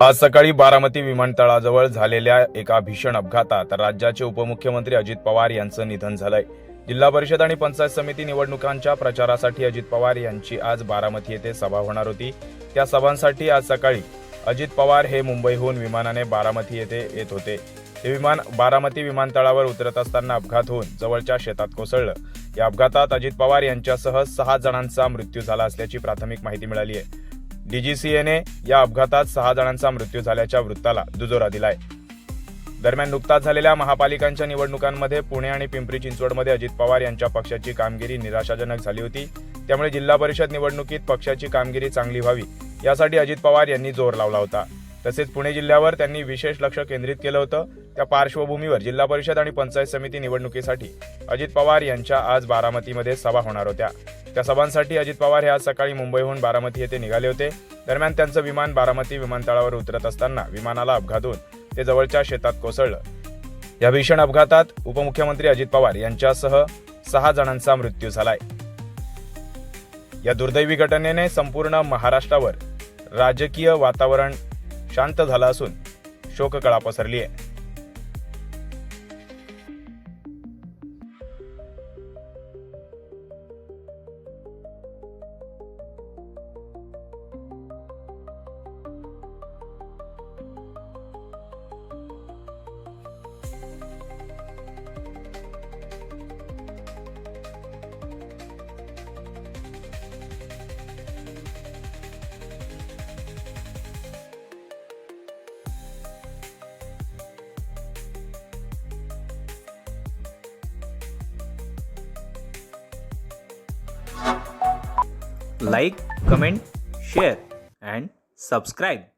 आज सकाळी बारामती विमानतळाजवळ झालेल्या एका भीषण अपघातात राज्याचे उपमुख्यमंत्री अजित पवार यांचं निधन झालंय। जिल्हा परिषद आणि पंचायत समिती निवडणुकांच्या प्रचारासाठी अजित पवार यांची आज बारामती येथे सभा होणार होती। त्या सभांसाठी आज सकाळी अजित पवार हे मुंबईहून विमानाने बारामती येथे येत होते। हे विमान बारामती विमानतळावर उतरत असताना अपघात होऊन जवळच्या शेतात कोसळलं। या अपघातात अजित पवार यांच्यासह 6 जणांचा मृत्यू झाला असल्याची प्राथमिक माहिती मिळाली आहे। डीजीसीएने या अपघातात 6 जणांचा मृत्यू झाल्याच्या वृत्ताला दुजोरा दिलाय। दरम्यान नुकताच झालेल्या महापालिकांच्या निवडणुकांमध्ये पुणे आणि पिंपरी चिंचवडमध्ये अजित पवार यांच्या पक्षाची कामगिरी निराशाजनक झाली होती। त्यामुळे जिल्हा परिषद निवडणुकीत पक्षाची कामगिरी चांगली व्हावी यासाठी अजित पवार यांनी जोर लावला होता। तसेच पुणे जिल्ह्यावर त्यांनी विशेष लक्ष केंद्रित केलं होतं। त्या पार्श्वभूमीवर जिल्हा परिषद आणि पंचायत समिती निवडणुकीसाठी अजित पवार यांच्या आज बारामतीमध्ये सभा होणार होत्या। त्या सभांसाठी अजित पवार हे आज सकाळी मुंबईहून बारामती येथे निघाले होते। दरम्यान त्यांचं विमान बारामती विमानतळावर उतरत असताना विमानाला अपघात होऊन ते जवळच्या शेतात कोसळलं। या भीषण अपघातात उपमुख्यमंत्री अजित पवार यांच्यासह 6 जणांचा मृत्यू झालाय। या दुर्दैवी घटनेने संपूर्ण महाराष्ट्रावर राजकीय वातावरण शांत झालं असून शोककळा पसरली आहे। Like, comment, share and subscribe.